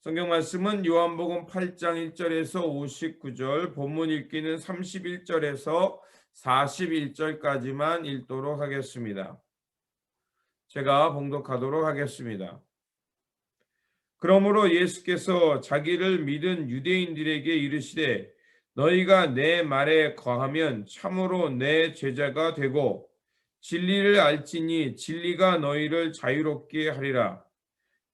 성경 말씀은 요한복음 8장 1절에서 59절, 본문 읽기는 31절에서 41절까지만 읽도록 하겠습니다. 제가 봉독하도록 하겠습니다. 그러므로 예수께서 자기를 믿은 유대인들에게 이르시되 너희가 내 말에 거하면 참으로 내 제자가 되고 진리를 알지니 진리가 너희를 자유롭게 하리라.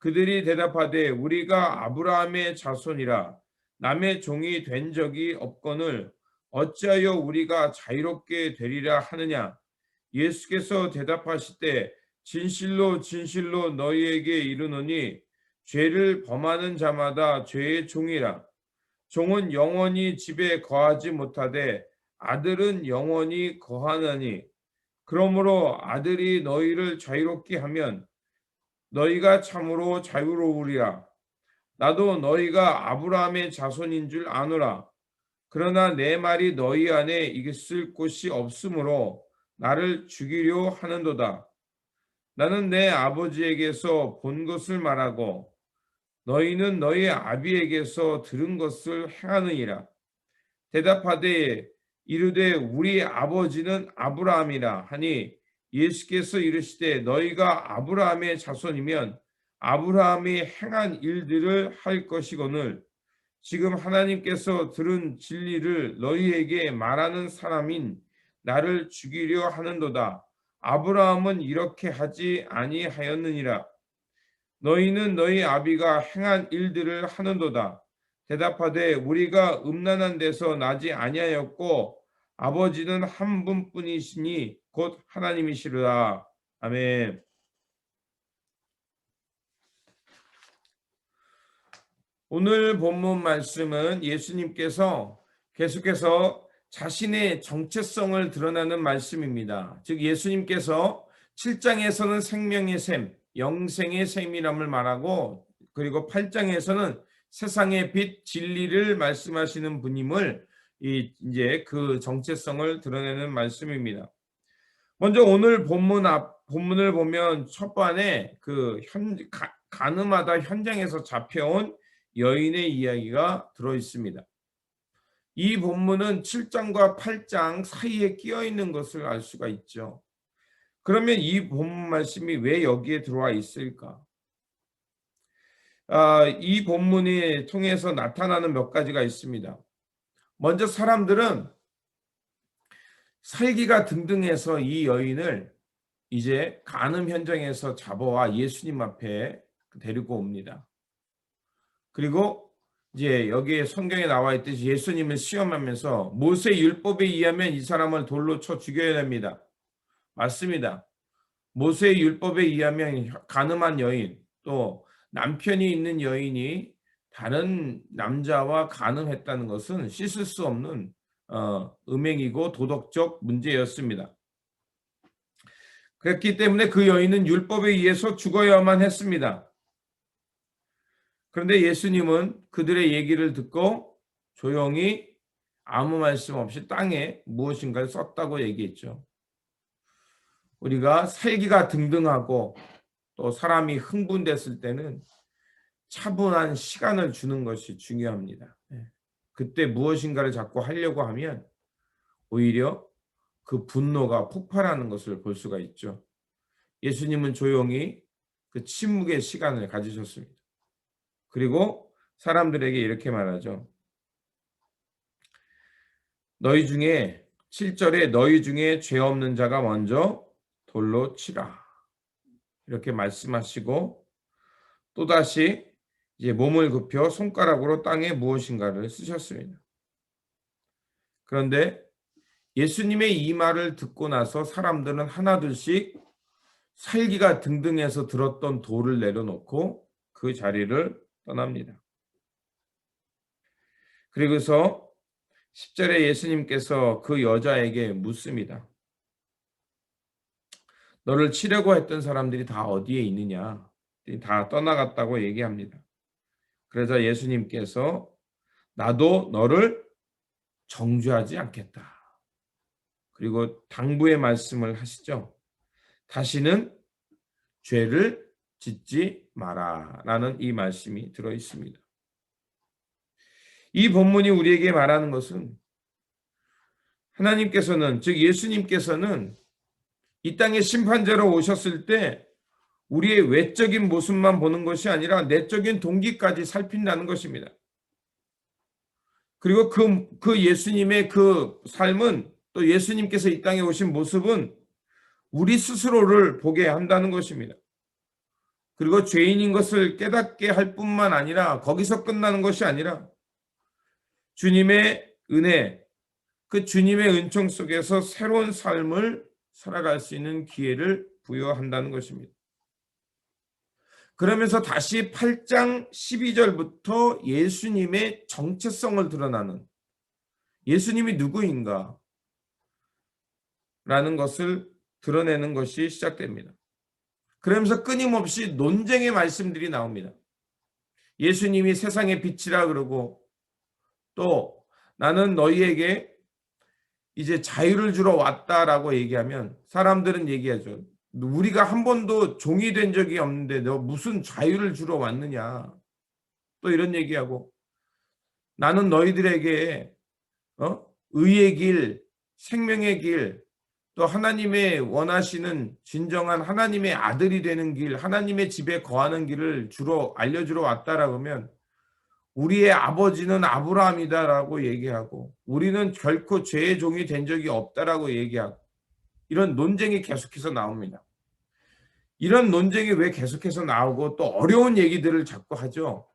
그들이 대답하되 우리가 아브라함의 자손이라 남의 종이 된 적이 없거늘 어찌하여 우리가 자유롭게 되리라 하느냐. 예수께서 대답하시되 진실로 진실로 너희에게 이르노니 죄를 범하는 자마다 죄의 종이라. 종은 영원히 집에 거하지 못하되 아들은 영원히 거하나니 그러므로 아들이 너희를 자유롭게 하면 너희가 참으로 자유로우리라. 나도 너희가 아브라함의 자손인 줄 아노라. 그러나 내 말이 너희 안에 있을 곳이 없으므로 나를 죽이려 하는도다. 나는 내 아버지에게서 본 것을 말하고 너희는 너희 아비에게서 들은 것을 행하느니라. 대답하되 이르되 우리 아버지는 아브라함이라 하니 예수께서 이르시되 너희가 아브라함의 자손이면 아브라함이 행한 일들을 할 것이거늘 지금 하나님께서 들은 진리를 너희에게 말하는 사람인 나를 죽이려 하는도다. 아브라함은 이렇게 하지 아니하였느니라. 너희는 너희 아비가 행한 일들을 하는도다. 대답하되 우리가 음란한 데서 나지 아니하였고 아버지는 한 분뿐이시니 곧 하나님이시로다. 아멘. 오늘 본문 말씀은 예수님께서 계속해서 자신의 정체성을 드러나는 말씀입니다. 즉 예수님께서 7장에서는 생명의 샘, 영생의 샘이람을 말하고 그리고 8장에서는 세상의 빛, 진리를 말씀하시는 분임을 이제 그 정체성을 드러내는 말씀입니다. 먼저 오늘 본문을 보면 첫 반에 가늠하다 현장에서 잡혀온 여인의 이야기가 들어 있습니다. 이 본문은 7장과 8장 사이에 끼어 있는 것을 알 수가 있죠. 그러면 이 본문 말씀이 왜 여기에 들어와 있을까? 이 본문이 통해서 나타나는 몇 가지가 있습니다. 먼저 사람들은 살기가 등등해서 이 여인을 이제 간음 현장에서 잡아와 예수님 앞에 데리고 옵니다. 그리고 이제 여기에 성경에 나와 있듯이 예수님을 시험하면서 모세 율법에 의하면 이 사람을 돌로 쳐 죽여야 됩니다. 맞습니다. 모세 율법에 의하면 간음한 여인, 또 남편이 있는 여인이 다른 남자와 간음했다는 것은 씻을 수 없는 음행이고 도덕적 문제였습니다. 그렇기 때문에 그 여인은 율법에 의해서 죽어야만 했습니다. 그런데 예수님은 그들의 얘기를 듣고 조용히 아무 말씀 없이 땅에 무엇인가를 썼다고 얘기했죠. 우리가 살기가 등등하고 또 사람이 흥분됐을 때는 차분한 시간을 주는 것이 중요합니다. 그때 무엇인가를 자꾸 하려고 하면 오히려 그 분노가 폭발하는 것을 볼 수가 있죠. 예수님은 조용히 그 침묵의 시간을 가지셨습니다. 그리고 사람들에게 이렇게 말하죠. 너희 중에 7절에 너희 중에 죄 없는 자가 먼저 돌로 치라. 이렇게 말씀하시고 또다시 이제 몸을 굽혀 손가락으로 땅에 무엇인가를 쓰셨습니다. 그런데 예수님의 이 말을 듣고 나서 사람들은 하나둘씩 살기가 등등해서 들었던 돌을 내려놓고 그 자리를 떠납니다. 그리고서 10절에 예수님께서 그 여자에게 묻습니다. 너를 치려고 했던 사람들이 다 어디에 있느냐? 다 떠나갔다고 얘기합니다. 그러자 예수님께서 나도 너를 정죄하지 않겠다. 그리고 당부의 말씀을 하시죠. 다시는 죄를 짓지 마라 라는 이 말씀이 들어 있습니다. 이 본문이 우리에게 말하는 것은 하나님께서는, 즉 예수님께서는 이 땅에 심판자로 오셨을 때 우리의 외적인 모습만 보는 것이 아니라 내적인 동기까지 살핀다는 것입니다. 그리고 그 예수님의 그 삶은, 또 예수님께서 이 땅에 오신 모습은 우리 스스로를 보게 한다는 것입니다. 그리고 죄인인 것을 깨닫게 할 뿐만 아니라 거기서 끝나는 것이 아니라 주님의 은혜, 그 주님의 은총 속에서 새로운 삶을 살아갈 수 있는 기회를 부여한다는 것입니다. 그러면서 다시 8장 12절부터 예수님의 정체성을 드러나는, 예수님이 누구인가 라는 것을 드러내는 것이 시작됩니다. 그러면서 끊임없이 논쟁의 말씀들이 나옵니다. 예수님이 세상의 빛이라 그러고, 또 나는 너희에게 이제 자유를 주러 왔다라고 얘기하면 사람들은 얘기하죠. 우리가 한 번도 종이 된 적이 없는데 너 무슨 자유를 주러 왔느냐. 또 이런 얘기하고, 나는 너희들에게 의의 길, 생명의 길, 또 하나님의 원하시는 진정한 하나님의 아들이 되는 길, 하나님의 집에 거하는 길을 알려주러 왔다라고 하면 우리의 아버지는 아브라함이다라고 얘기하고, 우리는 결코 죄의 종이 된 적이 없다라고 얘기하고, 이런 논쟁이 계속해서 나옵니다. 이런 논쟁이 왜 계속해서 나오고 또 어려운 얘기들을 자꾸 하죠.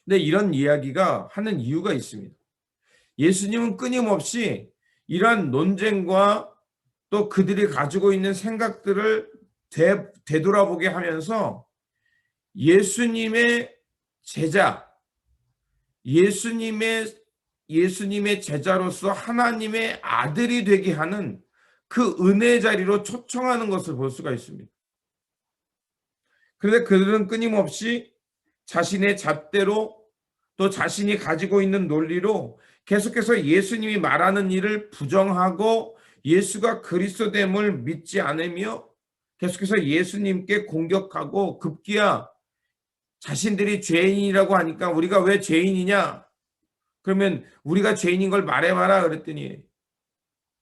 근데 이런 이야기가 하는 이유가 있습니다. 예수님은 끊임없이 이러한 논쟁과 또 그들이 가지고 있는 생각들을 되돌아보게 하면서 예수님의 제자, 예수님의 제자로서 하나님의 아들이 되게 하는 그 은혜의 자리로 초청하는 것을 볼 수가 있습니다. 그런데 그들은 끊임없이 자신의 잣대로, 또 자신이 가지고 있는 논리로 계속해서 예수님이 말하는 일을 부정하고 예수가 그리스도됨을 믿지 않으며 계속해서 예수님께 공격하고, 급기야 자신들이 죄인이라고 하니까 우리가 왜 죄인이냐? 그러면 우리가 죄인인 걸 말해봐라 그랬더니,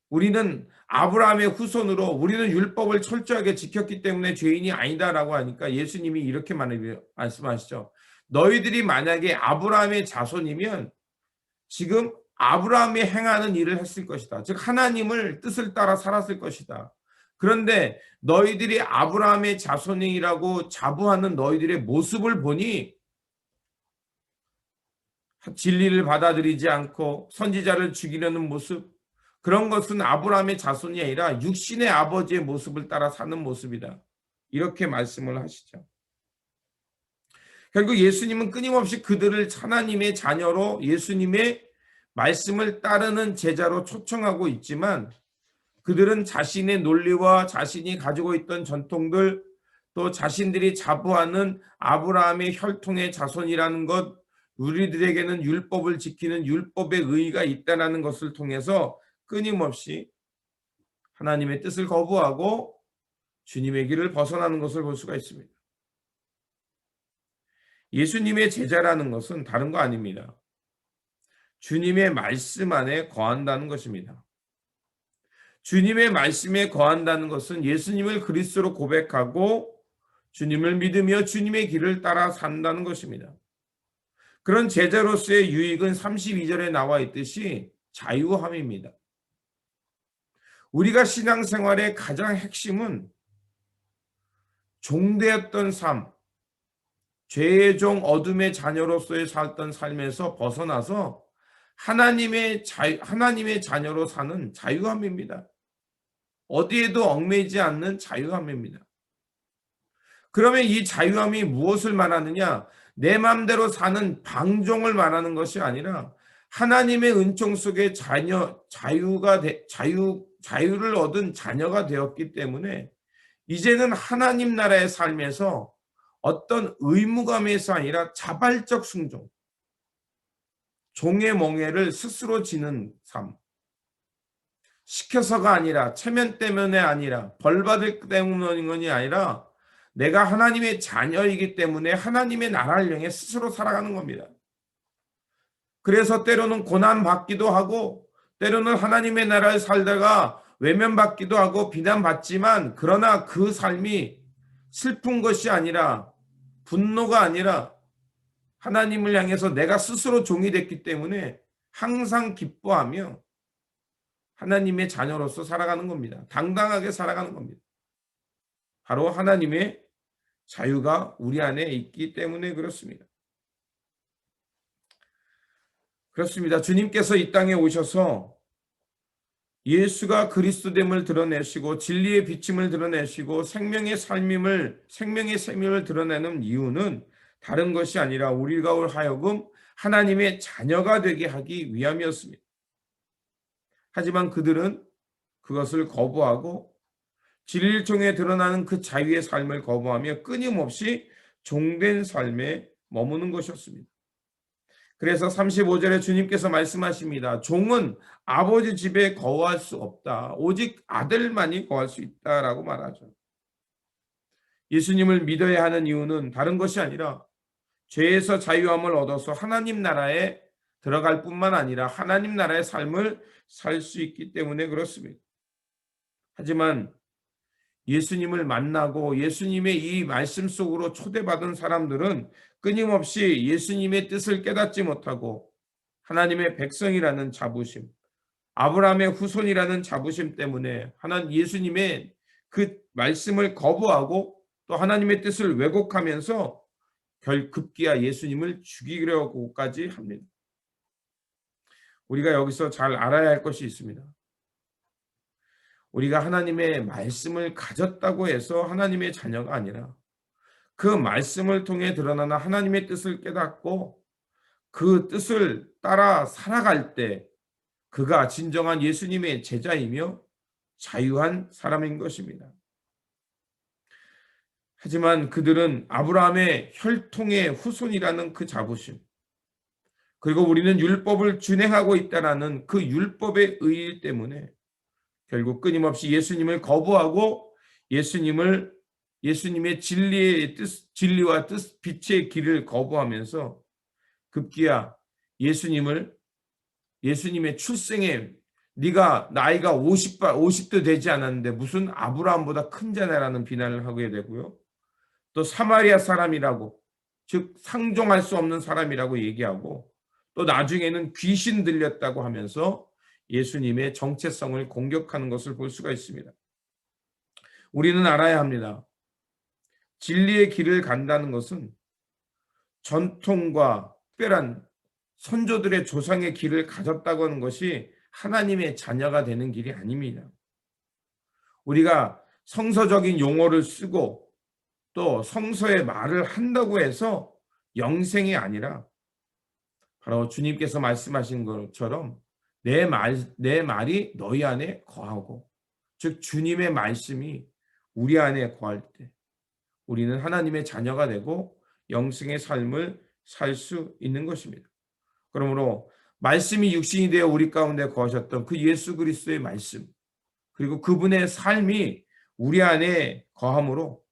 우리는 아브라함의 후손으로 우리는 율법을 철저하게 지켰기 때문에 죄인이 아니다라고 하니까 예수님이 이렇게 말씀하시죠. 너희들이 만약에 아브라함의 자손이면 지금 아브라함이 행하는 일을 했을 것이다. 즉 하나님을 뜻을 따라 살았을 것이다. 그런데 너희들이 아브라함의 자손이라고 자부하는 너희들의 모습을 보니 진리를 받아들이지 않고 선지자를 죽이려는 모습, 그런 것은 아브라함의 자손이 아니라 육신의 아버지의 모습을 따라 사는 모습이다. 이렇게 말씀을 하시죠. 결국 예수님은 끊임없이 그들을 하나님의 자녀로, 예수님의 말씀을 따르는 제자로 초청하고 있지만, 그들은 자신의 논리와 자신이 가지고 있던 전통들, 또 자신들이 자부하는 아브라함의 혈통의 자손이라는 것, 우리들에게는 율법을 지키는 율법의 의의가 있다는 것을 통해서 끊임없이 하나님의 뜻을 거부하고 주님의 길을 벗어나는 것을 볼 수가 있습니다. 예수님의 제자라는 것은 다른 거 아닙니다. 주님의 말씀 안에 거한다는 것입니다. 주님의 말씀에 거한다는 것은 예수님을 그리스도로 고백하고 주님을 믿으며 주님의 길을 따라 산다는 것입니다. 그런 제자로서의 유익은 32절에 나와 있듯이 자유함입니다. 우리가 신앙생활의 가장 핵심은 종되었던 삶, 죄의 종, 어둠의 자녀로서의 살던 삶에서 벗어나서 하나님의 자녀로 사는 자유함입니다. 어디에도 얽매이지 않는 자유함입니다. 그러면 이 자유함이 무엇을 말하느냐? 내 마음대로 사는 방종을 말하는 것이 아니라 하나님의 은총 속에 자유를 얻은 자녀가 되었기 때문에 이제는 하나님 나라의 삶에서 어떤 의무감에서 아니라 자발적 순종, 종의 멍에를 스스로 지는 삶, 시켜서가 아니라 체면 때문에 아니라 벌 받을 때문이 아니라 내가 하나님의 자녀이기 때문에 하나님의 나라를 향해 스스로 살아가는 겁니다. 그래서 때로는 고난받기도 하고 때로는 하나님의 나라에 살다가 외면받기도 하고 비난받지만, 그러나 그 삶이 슬픈 것이 아니라, 분노가 아니라 하나님을 향해서 내가 스스로 종이 됐기 때문에 항상 기뻐하며 하나님의 자녀로서 살아가는 겁니다. 당당하게 살아가는 겁니다. 바로 하나님의 자유가 우리 안에 있기 때문에 그렇습니다. 그렇습니다. 주님께서 이 땅에 오셔서 예수가 그리스도됨을 드러내시고 진리의 비침을 드러내시고 생명의 셈을 드러내는 이유는 다른 것이 아니라 우리가 하여금 하나님의 자녀가 되게 하기 위함이었습니다. 하지만 그들은 그것을 거부하고 진리를 통해 드러나는 그 자유의 삶을 거부하며 끊임없이 종된 삶에 머무는 것이었습니다. 그래서 35절에 주님께서 말씀하십니다. 종은 아버지 집에 거할 수 없다. 오직 아들만이 거할 수 있다라고 말하죠. 예수님을 믿어야 하는 이유는 다른 것이 아니라 죄에서 자유함을 얻어서 하나님 나라에 들어갈 뿐만 아니라 하나님 나라의 삶을 살 수 있기 때문에 그렇습니다. 하지만 예수님을 만나고 예수님의 이 말씀 속으로 초대받은 사람들은 끊임없이 예수님의 뜻을 깨닫지 못하고 하나님의 백성이라는 자부심, 아브라함의 후손이라는 자부심 때문에 예수님의 그 말씀을 거부하고 또 하나님의 뜻을 왜곡하면서 급기야 예수님을 죽이려고까지 합니다. 우리가 여기서 잘 알아야 할 것이 있습니다. 우리가 하나님의 말씀을 가졌다고 해서 하나님의 자녀가 아니라 그 말씀을 통해 드러나는 하나님의 뜻을 깨닫고 그 뜻을 따라 살아갈 때 그가 진정한 예수님의 제자이며 자유한 사람인 것입니다. 하지만 그들은 아브라함의 혈통의 후손이라는 그 자부심, 그리고 우리는 율법을 준행하고 있다라는 그 율법의 의의 때문에 결국 끊임없이 예수님을 거부하고 예수님의 진리와 뜻, 빛의 길을 거부하면서 급기야 예수님의 출생에 네가 나이가 50도 되지 않았는데 무슨 아브라함보다 큰 자냐라는 비난을 하게 되고요. 또 사마리아 사람이라고, 즉 상종할 수 없는 사람이라고 얘기하고, 또 나중에는 귀신 들렸다고 하면서 예수님의 정체성을 공격하는 것을 볼 수가 있습니다. 우리는 알아야 합니다. 진리의 길을 간다는 것은 전통과 특별한 선조들의 조상의 길을 가졌다고 하는 것이 하나님의 자녀가 되는 길이 아닙니다. 우리가 성서적인 용어를 쓰고 또 성서의 말을 한다고 해서 영생이 아니라 바로 주님께서 말씀하신 것처럼 내 말이 너희 안에 거하고, 즉 주님의 말씀이 우리 안에 거할 때 우리는 하나님의 자녀가 되고 영생의 삶을 살 수 있는 것입니다. 그러므로 말씀이 육신이 되어 우리 가운데 거하셨던 그 예수 그리스도의 말씀, 그리고 그분의 삶이 우리 안에 거함으로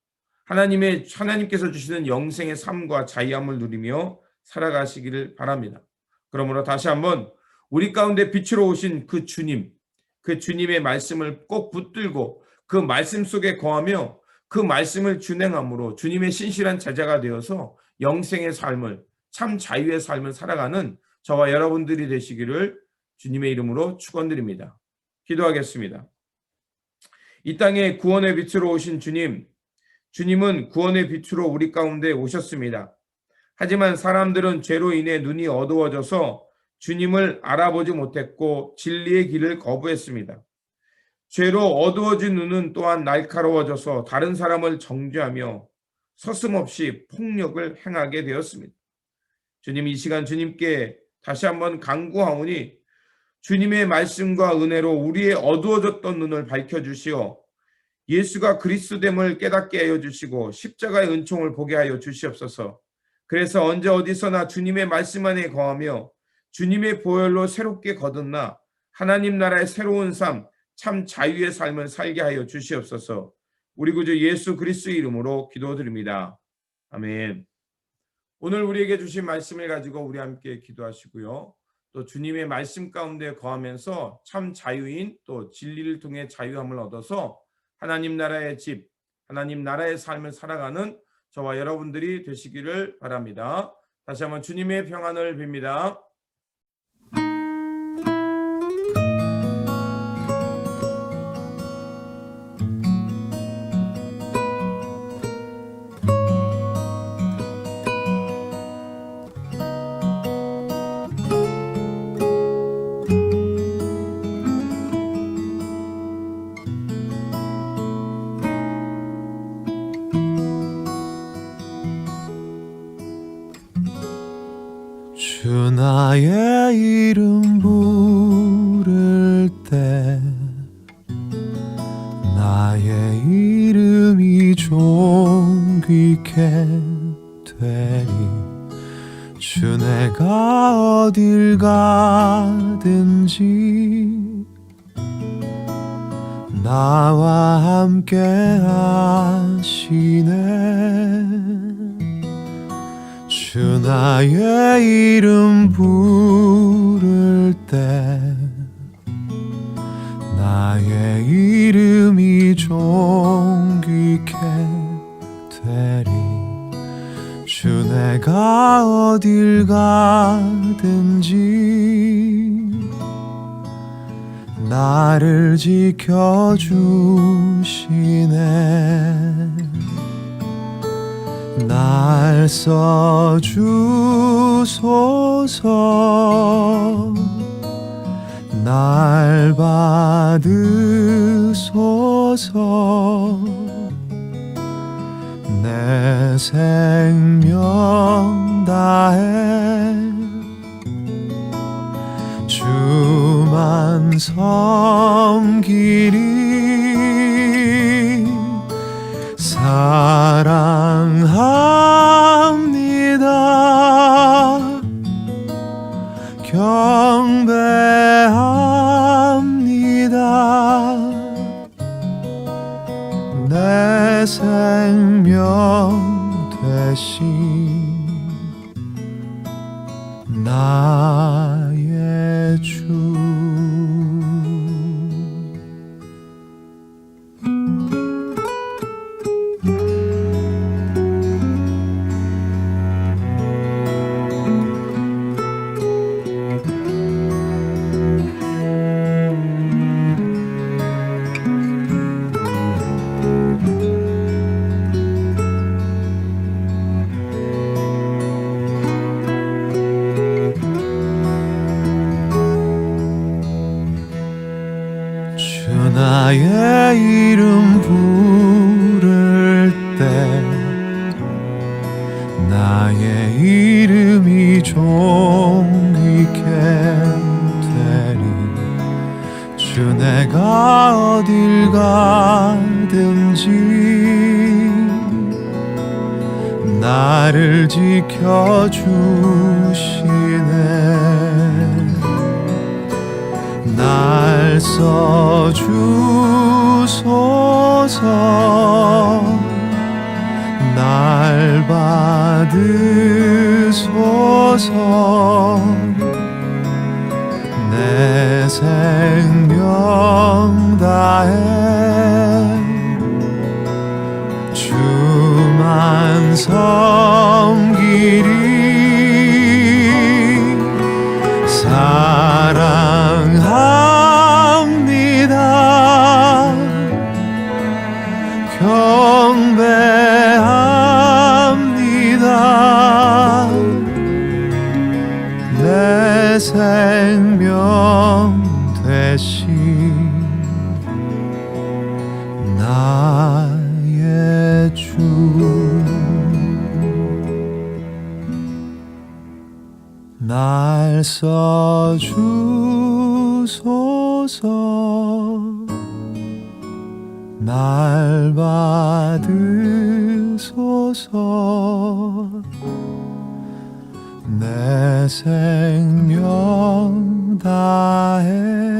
하나님께서 주시는 영생의 삶과 자유함을 누리며 살아가시기를 바랍니다. 그러므로 다시 한번 우리 가운데 빛으로 오신 그 주님의 말씀을 꼭 붙들고 그 말씀 속에 거하며 그 말씀을 준행함으로 주님의 신실한 제자가 되어서 영생의 삶을, 참 자유의 삶을 살아가는 저와 여러분들이 되시기를 주님의 이름으로 축원드립니다. 기도하겠습니다. 이 땅에 구원의 빛으로 오신 주님은 구원의 빛으로 우리 가운데 오셨습니다. 하지만 사람들은 죄로 인해 눈이 어두워져서 주님을 알아보지 못했고 진리의 길을 거부했습니다. 죄로 어두워진 눈은 또한 날카로워져서 다른 사람을 정죄하며 서슴없이 폭력을 행하게 되었습니다. 주님, 이 시간 주님께 다시 한번 간구하오니 주님의 말씀과 은혜로 우리의 어두워졌던 눈을 밝혀주시어 예수가 그리스도됨을 깨닫게 하여 주시고 십자가의 은총을 보게 하여 주시옵소서. 그래서 언제 어디서나 주님의 말씀 안에 거하며 주님의 보혈로 새롭게 거듭나 하나님 나라의 새로운 삶, 참 자유의 삶을 살게 하여 주시옵소서. 우리 구주 예수 그리스도의 이름으로 기도드립니다. 아멘. 오늘 우리에게 주신 말씀을 가지고 우리 함께 기도하시고요. 또 주님의 말씀 가운데 거하면서 참 자유인 또 진리를 통해 자유함을 얻어서 하나님 나라의 집, 하나님 나라의 삶을 살아가는 저와 여러분들이 되시기를 바랍니다. 다시 한번 주님의 평안을 빕니다. 주 나의 이름 부를 때 나의 이름이 존귀케 되리. 주 내가 어딜 가든지 나와 함께 하시네. 주 나의 이름 부를 때 나의 이름이 존귀케 되리. 주 내가 어딜 가든지 나를 지켜주시네. 날 써주소서. 날 받으소서. 내 생명 다해 주만 섬기리. 사랑합니다. 경배합니다. 내 생명 되신 나의 주. 나의 이름 부를 때 나의 이름이 존귀케 되리. 주 내가 어딜 가든지 나를 지켜주시네. 날 써주소서. 날 받으소서. 내 생명 다해 주만 섬기리. 사랑합니다. 경배합니다. 내 생명 되신 나의 주. 날 써주소서. 날 받으소서. 내 생명 다해